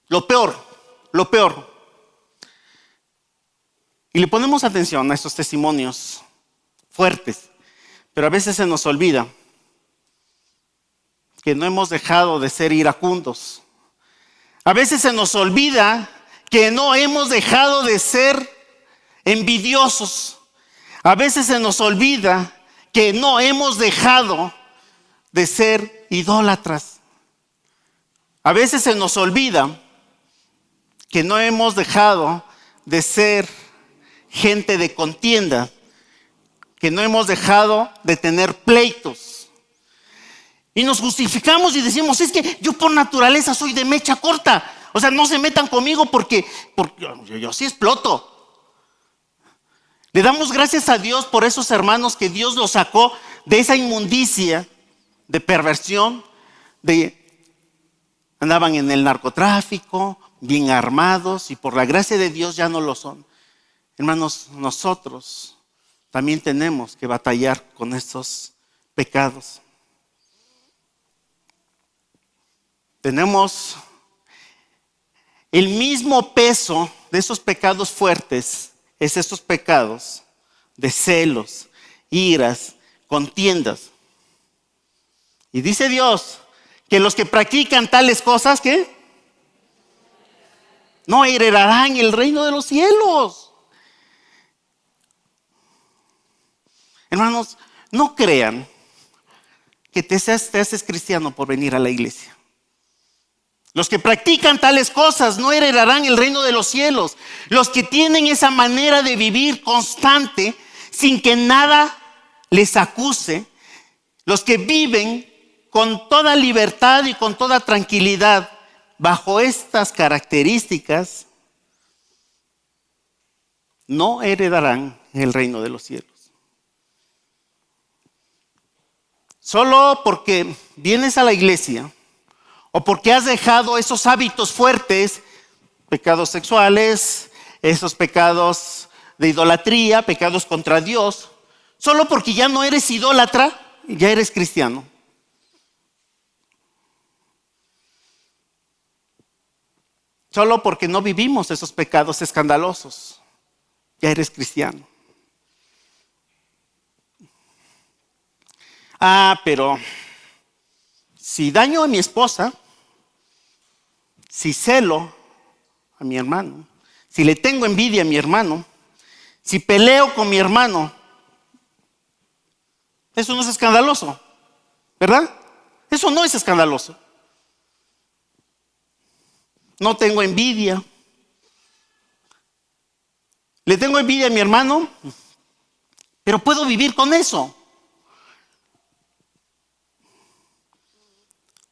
lo peor. Y le ponemos atención a estos testimonios fuertes, pero a veces se nos olvida que no hemos dejado de ser iracundos. A veces se nos olvida que no hemos dejado de ser envidiosos. A veces se nos olvida que no hemos dejado de ser idólatras. A veces se nos olvida que no hemos dejado de ser gente de contienda, que no hemos dejado de tener pleitos. Y nos justificamos y decimos, es que yo por naturaleza soy de mecha corta. O sea, no se metan conmigo porque yo sí exploto. Le damos gracias a Dios por esos hermanos que Dios los sacó de esa inmundicia, de perversión, andaban en el narcotráfico, bien armados, y por la gracia de Dios ya no lo son. Hermanos, nosotros también tenemos que batallar con estos pecados. Tenemos el mismo peso de esos pecados fuertes, es estos pecados de celos, iras, contiendas. Y dice Dios que los que practican tales cosas, ¿qué? No heredarán el reino de los cielos. Hermanos, no crean que te haces cristiano por venir a la iglesia. Los que practican tales cosas no heredarán el reino de los cielos. Los que tienen esa manera de vivir constante sin que nada les acuse, los que viven con toda libertad y con toda tranquilidad bajo estas características, no heredarán el reino de los cielos. Solo porque vienes a la iglesia o porque has dejado esos hábitos fuertes, pecados sexuales, esos pecados de idolatría, pecados contra Dios, solo porque ya no eres idólatra, ya eres cristiano. Solo porque no vivimos esos pecados escandalosos, ya eres cristiano. Pero si daño a mi esposa, si celo a mi hermano, si le tengo envidia a mi hermano, si peleo con mi hermano, eso no es escandaloso, ¿verdad? Eso no es escandaloso. No tengo envidia. Le tengo envidia a mi hermano, pero puedo vivir con eso.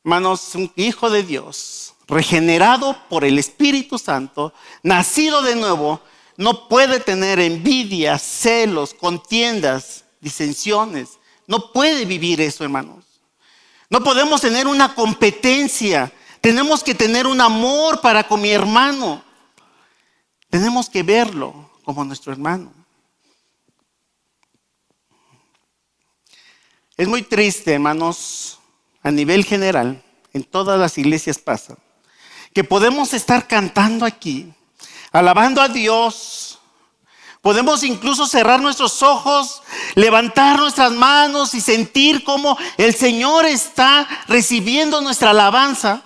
Hermanos, un hijo de Dios, regenerado por el Espíritu Santo, nacido de nuevo, no puede tener envidia, celos, contiendas, disensiones. No puede vivir eso, hermanos. No podemos tener una competencia. Tenemos que tener un amor para con mi hermano. Tenemos que verlo como nuestro hermano. Es muy triste, hermanos, a nivel general, en todas las iglesias pasa, que podemos estar cantando aquí, alabando a Dios. Podemos incluso cerrar nuestros ojos levantar nuestras manos y sentir cómo el Señor está recibiendo nuestra alabanza.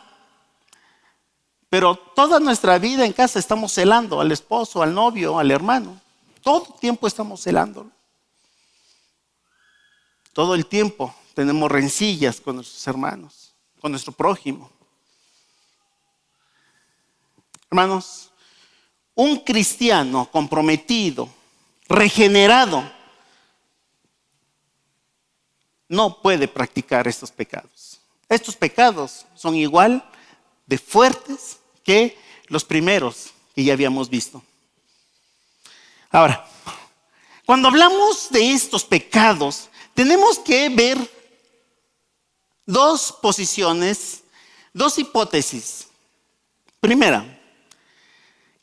Pero toda nuestra vida en casa estamos celando al esposo, al novio, al hermano. Todo el tiempo estamos celándolo. Todo el tiempo tenemos rencillas con nuestros hermanos, con nuestro prójimo. Hermanos, un cristiano comprometido, regenerado, no puede practicar estos pecados. Estos pecados son igual de fuertes que los primeros que ya habíamos visto. Ahora, cuando hablamos de estos pecados, tenemos que ver dos posiciones, dos hipótesis. Primera,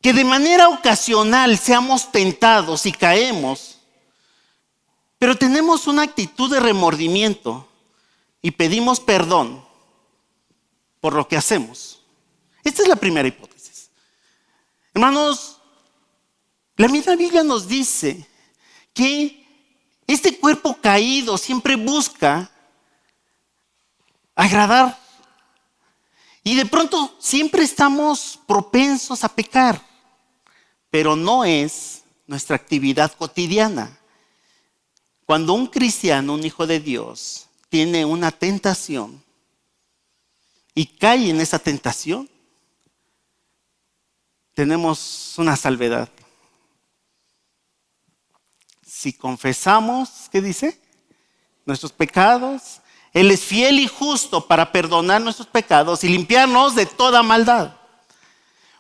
que de manera ocasional seamos tentados y caemos, pero tenemos una actitud de remordimiento y pedimos perdón por lo que hacemos. Esta es la primera hipótesis. Hermanos, la misma Biblia nos dice que este cuerpo caído siempre busca agradar y de pronto siempre estamos propensos a pecar, pero no es nuestra actividad cotidiana. Cuando un cristiano, un hijo de Dios, tiene una tentación y cae en esa tentación, tenemos una salvedad. Si confesamos, ¿qué dice? Nuestros pecados, Él es fiel y justo para perdonar nuestros pecados y limpiarnos de toda maldad.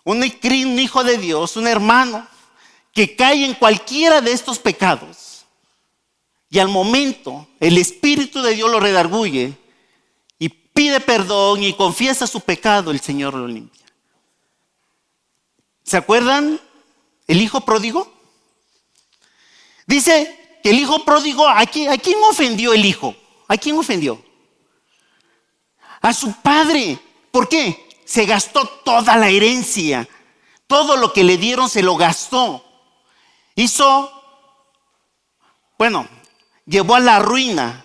Un hijo de Dios, un hermano que cae en cualquiera de estos pecados y al momento el Espíritu de Dios lo redarguye y pide perdón y confiesa su pecado, el Señor lo limpia. ¿Se acuerdan el hijo pródigo? Dice que el hijo pródigo, ¿a quién ofendió el hijo? ¿A quién ofendió? A su padre. ¿Por qué? Se gastó toda la herencia. Todo lo que le dieron se lo gastó. Llevó a la ruina.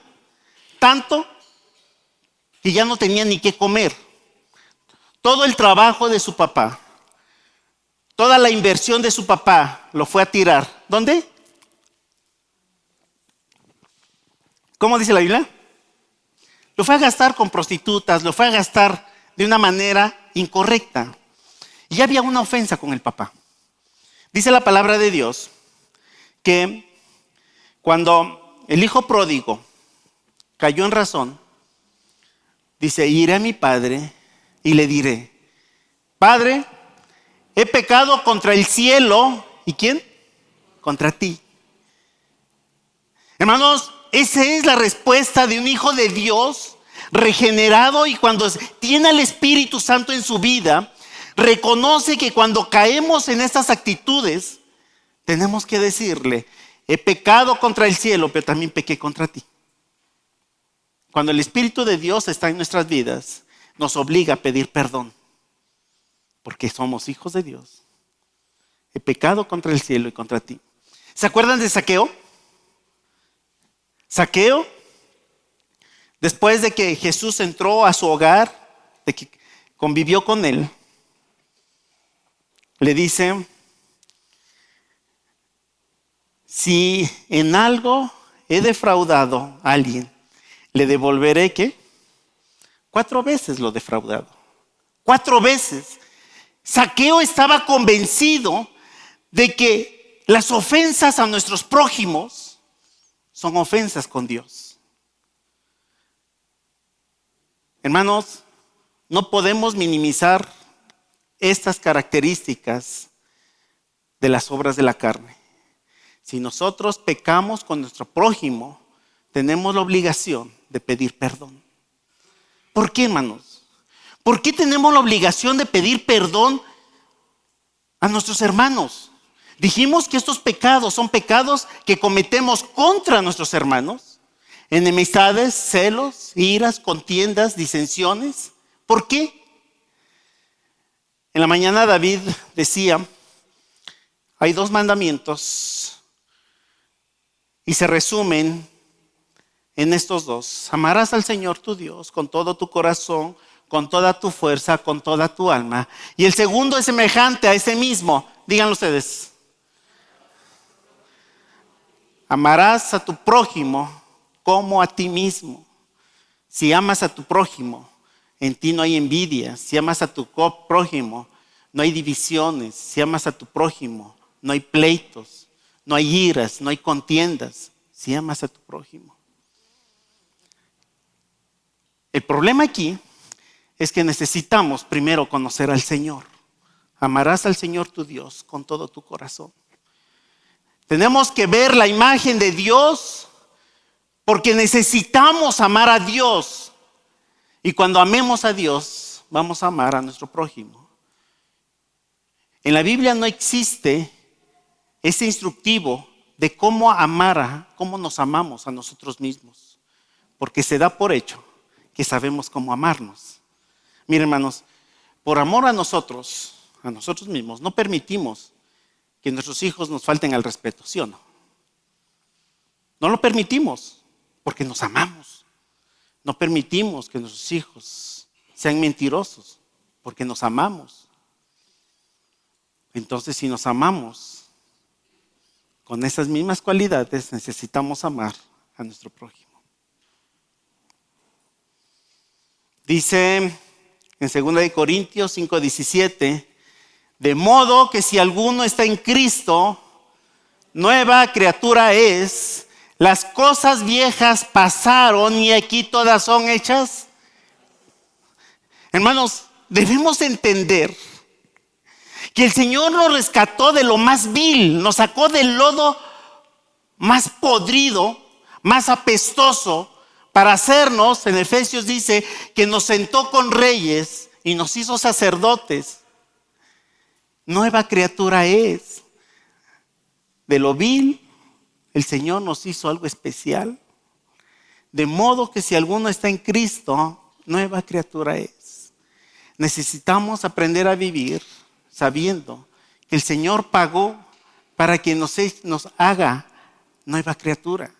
Tanto que ya no tenía ni qué comer. Todo el trabajo de su papá, toda la inversión de su papá lo fue a tirar. ¿Dónde? ¿Cómo dice la Biblia? Lo fue a gastar con prostitutas, lo fue a gastar de una manera incorrecta. Y ya había una ofensa con el papá. Dice la palabra de Dios que cuando el hijo pródigo cayó en razón, dice, iré a mi padre y le diré, Padre, he pecado contra el cielo. ¿Y quién? Contra ti. Hermanos, esa es la respuesta de un hijo de Dios regenerado y cuando tiene al Espíritu Santo en su vida, reconoce que cuando caemos en estas actitudes, tenemos que decirle, he pecado contra el cielo, pero también pequé contra ti. Cuando el Espíritu de Dios está en nuestras vidas, nos obliga a pedir perdón, porque somos hijos de Dios. He pecado contra el cielo y contra ti. ¿Se acuerdan de Zaqueo? Zaqueo, después de que Jesús entró a su hogar, de que convivió con él, le dice, si en algo he defraudado a alguien, le devolveré ¿qué? 4 veces lo defraudado. 4 veces. Zaqueo estaba convencido de que las ofensas a nuestros prójimos son ofensas con Dios. Hermanos, no podemos minimizar estas características de las obras de la carne. Si nosotros pecamos con nuestro prójimo, tenemos la obligación de pedir perdón. ¿Por qué, hermanos? ¿Por qué tenemos la obligación de pedir perdón a nuestros hermanos? Dijimos que estos pecados son pecados que cometemos contra nuestros hermanos. Enemistades, celos, iras, contiendas, disensiones. ¿Por qué? En la mañana David decía, hay 2 mandamientos y se resumen en estos dos. Amarás al Señor tu Dios con todo tu corazón, con toda tu fuerza, con toda tu alma. Y el segundo es semejante a ese mismo. Díganlo ustedes. Amarás a tu prójimo como a ti mismo. Si amas a tu prójimo, en ti no hay envidia. Si amas a tu prójimo, no hay divisiones. Si amas a tu prójimo, no hay pleitos, no hay iras, no hay contiendas. Si amas a tu prójimo. El problema aquí es que necesitamos primero conocer al Señor. Amarás al Señor tu Dios con todo tu corazón. Tenemos que ver la imagen de Dios porque necesitamos amar a Dios. Y cuando amemos a Dios, vamos a amar a nuestro prójimo. En la Biblia no existe ese instructivo de cómo cómo nos amamos a nosotros mismos. Porque se da por hecho que sabemos cómo amarnos. Miren, hermanos, por amor a nosotros mismos, no permitimos que nuestros hijos nos falten al respeto, ¿sí o no? No lo permitimos porque nos amamos. No permitimos que nuestros hijos sean mentirosos porque nos amamos. Entonces, si nos amamos con esas mismas cualidades, necesitamos amar a nuestro prójimo. Dice en 2 Corintios 5:17, de modo que si alguno está en Cristo, nueva criatura es, las cosas viejas pasaron y aquí todas son hechas. Hermanos, debemos entender que el Señor nos rescató de lo más vil, nos sacó del lodo más podrido, más apestoso, para hacernos, en Efesios dice, que nos sentó con reyes y nos hizo sacerdotes. Nueva criatura es. De lo vil, el Señor nos hizo algo especial. De modo que si alguno está en Cristo, nueva criatura es. Necesitamos aprender a vivir sabiendo que el Señor pagó para que nos haga nueva criatura.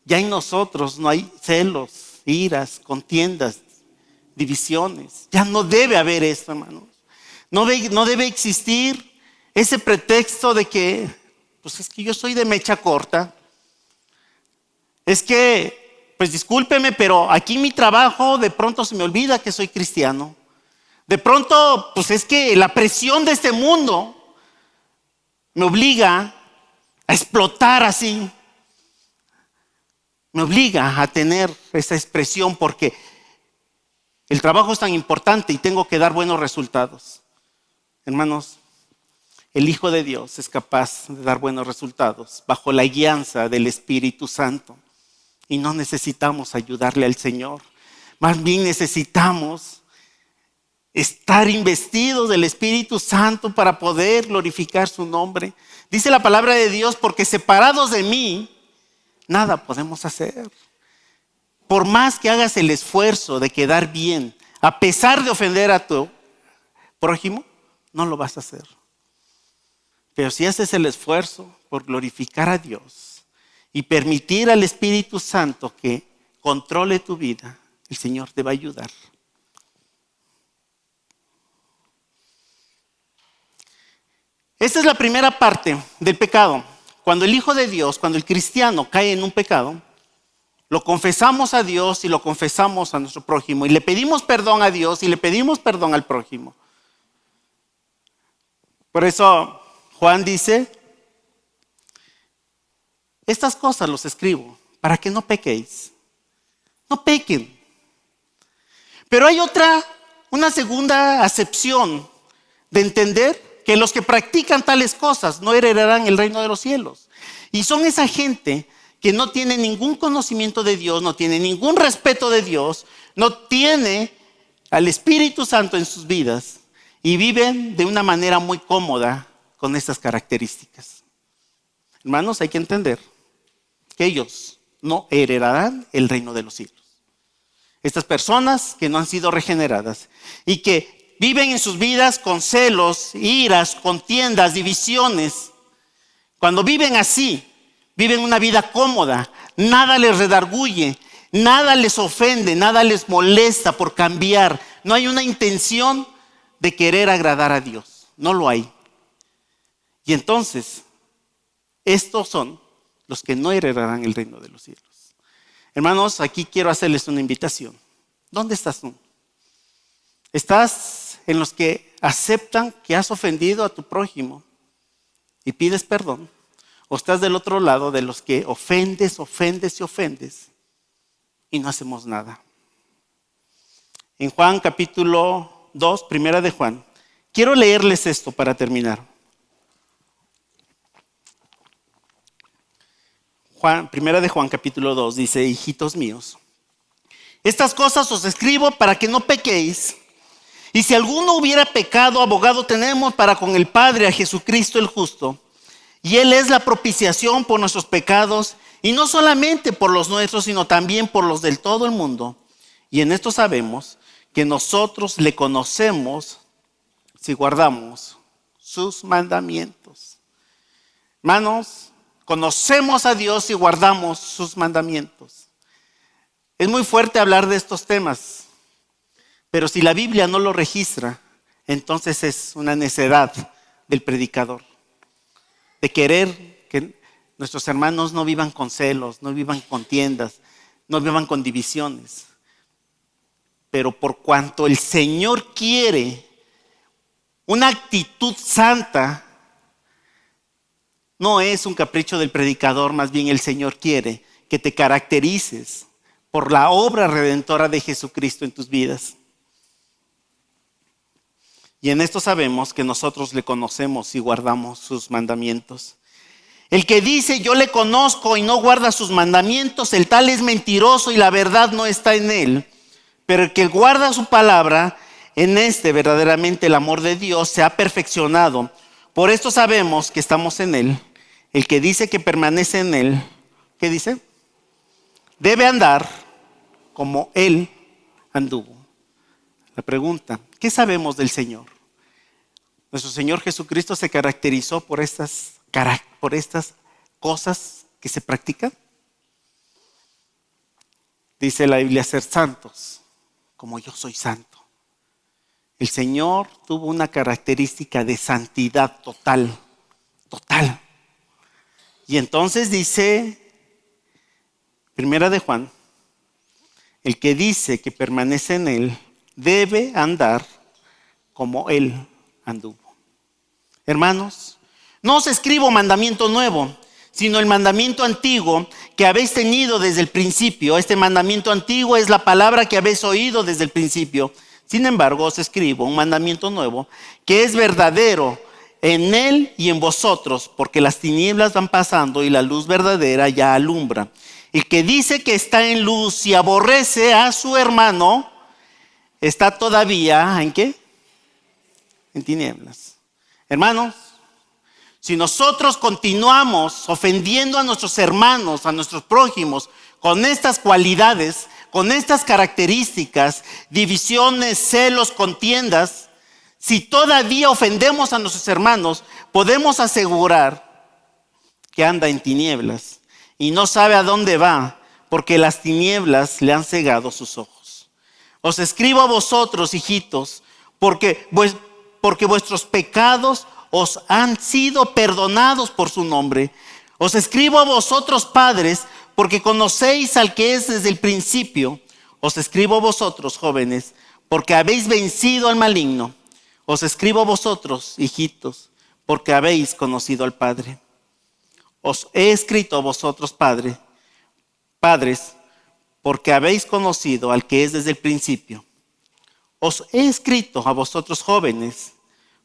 Ya en nosotros no hay celos, iras, contiendas, divisiones. Ya no debe haber esto, hermanos. No debe existir ese pretexto de que, pues es que yo soy de mecha corta. Es que, pues discúlpeme, pero aquí mi trabajo de pronto se me olvida que soy cristiano. De pronto, pues es que la presión de este mundo me obliga a explotar así. Me obliga a tener esa expresión porque el trabajo es tan importante y tengo que dar buenos resultados. Hermanos, el Hijo de Dios es capaz de dar buenos resultados bajo la guianza del Espíritu Santo. Y no necesitamos ayudarle al Señor. Más bien necesitamos estar investidos del Espíritu Santo para poder glorificar su nombre. Dice la palabra de Dios, porque separados de mí, nada podemos hacer. Por más que hagas el esfuerzo de quedar bien, a pesar de ofender a tu prójimo, no lo vas a hacer. Pero si haces el esfuerzo por glorificar a Dios y permitir al Espíritu Santo que controle tu vida, el Señor te va a ayudar. Esta es la primera parte del pecado. Cuando el Hijo de Dios, cuando el cristiano cae en un pecado, lo confesamos a Dios y lo confesamos a nuestro prójimo. Y le pedimos perdón a Dios y le pedimos perdón al prójimo. Por eso Juan dice, estas cosas los escribo para que no pequéis. No pequen. Pero hay una segunda acepción de entender que los que practican tales cosas no heredarán el reino de los cielos. Y son esa gente que no tiene ningún conocimiento de Dios, no tiene ningún respeto de Dios, no tiene al Espíritu Santo en sus vidas y viven de una manera muy cómoda con estas características. Hermanos, hay que entender que ellos no heredarán el reino de los cielos. Estas personas que no han sido regeneradas y que viven en sus vidas con celos, iras, contiendas, divisiones. Cuando viven así, Viven una vida cómoda, nada les redarguye, nada les ofende, nada les molesta por cambiar. No hay una intención de querer agradar a Dios, no lo hay. Y entonces, estos son los que no heredarán el reino de los cielos. Hermanos, aquí quiero hacerles una invitación. ¿Dónde estás tú? ¿Estás en los que aceptan que has ofendido a tu prójimo y pides perdón? ¿O estás del otro lado de los que ofendes y no hacemos nada? En Juan capítulo 2, primera de Juan, quiero leerles esto para terminar. Primera de Juan capítulo 2 dice: hijitos míos, estas cosas os escribo para que no pequéis. Y si alguno hubiera pecado, abogado tenemos para con el Padre, a Jesucristo el justo. Y Él es la propiciación por nuestros pecados, y no solamente por los nuestros, sino también por los del todo el mundo. Y en esto sabemos que nosotros le conocemos si guardamos sus mandamientos. Hermanos, conocemos a Dios y guardamos sus mandamientos. Es muy fuerte hablar de estos temas, pero si la Biblia no lo registra, entonces es una necedad del predicador, de querer que nuestros hermanos no vivan con celos, no vivan con contiendas, no vivan con divisiones. Pero por cuanto el Señor quiere una actitud santa, no es un capricho del predicador, más bien el Señor quiere que te caracterices por la obra redentora de Jesucristo en tus vidas. Y en esto sabemos que nosotros le conocemos y guardamos sus mandamientos. El que dice yo le conozco y no guarda sus mandamientos, el tal es mentiroso y la verdad no está en él. Pero el que guarda su palabra, en este verdaderamente el amor de Dios se ha perfeccionado. Por esto sabemos que estamos en él. El que dice que permanece en él, ¿qué dice? Debe andar como él anduvo. La pregunta: ¿qué sabemos del Señor? Nuestro Señor Jesucristo se caracterizó por estas cosas que se practican. Dice la Biblia: ser santos como yo soy santo. El Señor tuvo una característica de santidad total. Y entonces dice, primera de Juan, el que dice que permanece en él debe andar como él anduvo. Hermanos, no os escribo mandamiento nuevo, sino el mandamiento antiguo que habéis tenido desde el principio. Este mandamiento antiguo es la palabra que habéis oído desde el principio. Sin embargo, os escribo un mandamiento nuevo que es verdadero en él y en vosotros, porque las tinieblas van pasando y la luz verdadera ya alumbra. El que dice que está en luz y aborrece a su hermano, está todavía, ¿en qué? En tinieblas. Hermanos, si nosotros continuamos ofendiendo a nuestros hermanos, a nuestros prójimos, con estas cualidades, con estas características, divisiones, celos, contiendas, si todavía ofendemos a nuestros hermanos, podemos asegurar que anda en tinieblas y no sabe a dónde va, porque las tinieblas le han cegado sus ojos. Os escribo a vosotros, hijitos, porque vuestros pecados os han sido perdonados por su nombre. Os escribo a vosotros, padres, porque conocéis al que es desde el principio. Os escribo a vosotros, jóvenes, porque habéis vencido al maligno. Os escribo a vosotros, hijitos, porque habéis conocido al Padre. Os he escrito a vosotros, padres, porque habéis conocido al que es desde el principio. Os he escrito a vosotros, jóvenes,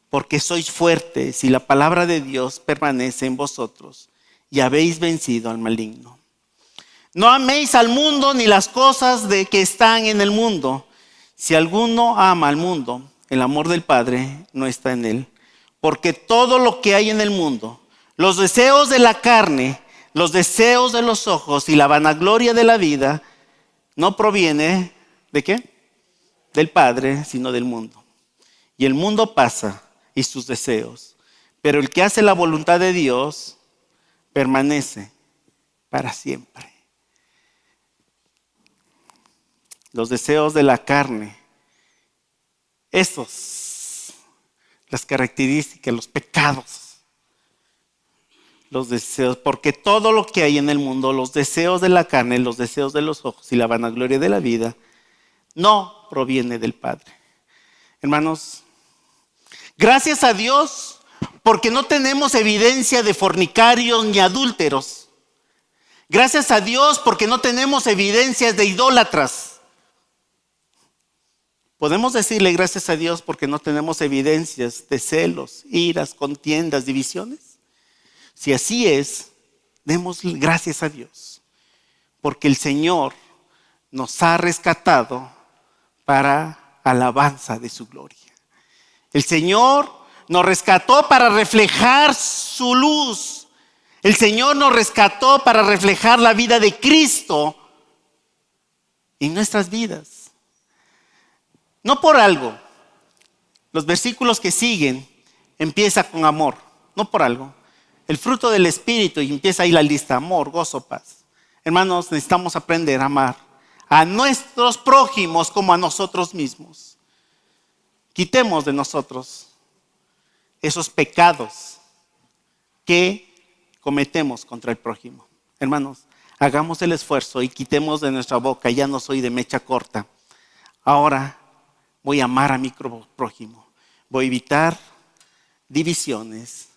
porque sois fuertes y la palabra de Dios permanece en vosotros y habéis vencido al maligno. No améis al mundo ni las cosas que están en el mundo. Si alguno ama al mundo, el amor del Padre no está en él. Porque todo lo que hay en el mundo, los deseos de la carne, los deseos de los ojos y la vanagloria de la vida, no proviene ¿de qué? Del Padre, sino del mundo. Y el mundo pasa y sus deseos, pero el que hace la voluntad de Dios permanece para siempre. Los deseos de la carne, las características, los pecados, los deseos, porque todo lo que hay en el mundo, los deseos de la carne, los deseos de los ojos y la vanagloria de la vida, no proviene del Padre. Hermanos, gracias a Dios, porque no tenemos evidencia de fornicarios ni adúlteros. Gracias a Dios, porque no tenemos evidencias de idólatras. Podemos decirle gracias a Dios porque no tenemos evidencias de celos, iras, contiendas, divisiones. Si así es, demos gracias a Dios, porque el Señor nos ha rescatado para alabanza de su gloria. El Señor nos rescató para reflejar su luz. El Señor nos rescató para reflejar la vida de Cristo en nuestras vidas. No por algo. Los versículos que siguen empieza con amor. No por algo. El fruto del Espíritu, y empieza ahí la lista: amor, gozo, paz. Hermanos, necesitamos aprender a amar a nuestros prójimos como a nosotros mismos. Quitemos de nosotros esos pecados que cometemos contra el prójimo. Hermanos, hagamos el esfuerzo y quitemos de nuestra boca: ya no soy de mecha corta. Ahora voy a amar a mi prójimo. Voy a evitar divisiones.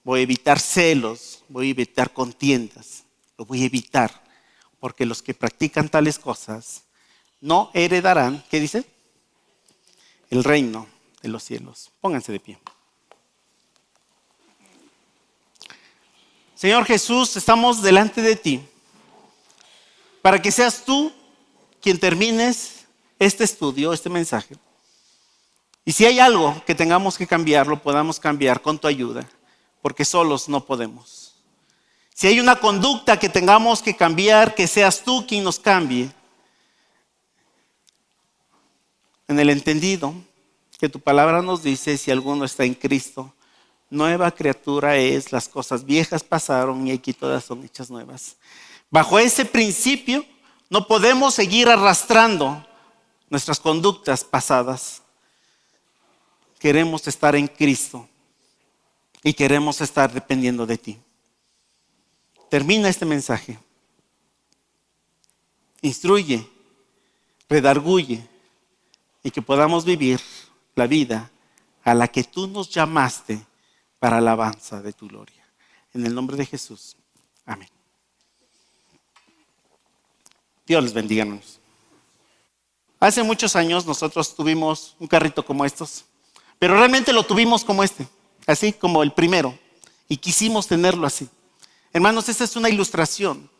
Voy a evitar celos. Voy a evitar contiendas. Lo voy a evitar. Porque los que practican tales cosas no heredarán, ¿qué dice? El reino de los cielos. Pónganse de pie. Señor Jesús, estamos delante de ti para que seas tú quien termines este estudio, este mensaje. Y si hay algo que tengamos que cambiar, lo podamos cambiar con tu ayuda, porque solos no podemos. Si hay una conducta que tengamos que cambiar, que seas tú quien nos cambie. En el entendido que tu palabra nos dice: si alguno está en Cristo, nueva criatura es, las cosas viejas pasaron y aquí todas son hechas nuevas. Bajo ese principio no podemos seguir arrastrando nuestras conductas pasadas. Queremos estar en Cristo y queremos estar dependiendo de ti. Termina este mensaje. Instruye, redarguye y que podamos vivir la vida a la que tú nos llamaste para alabanza de tu gloria. En el nombre de Jesús. Amén. Dios les bendiga, hermanos. Hace muchos años nosotros tuvimos un carrito como estos, pero realmente lo tuvimos como este, así como el primero, y quisimos tenerlo así. Hermanos, esta es una ilustración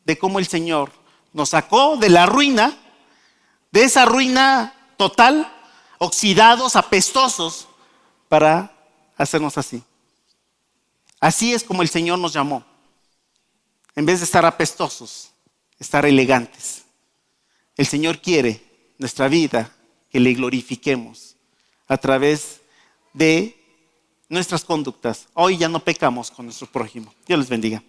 de cómo el Señor nos sacó de la ruina, de esa ruina total, oxidados, apestosos, para hacernos así. Así es como el Señor nos llamó. En vez de estar apestosos, estar elegantes. El Señor quiere nuestra vida que le glorifiquemos a través de nuestras conductas. Hoy ya no pecamos con nuestro prójimo. Dios les bendiga.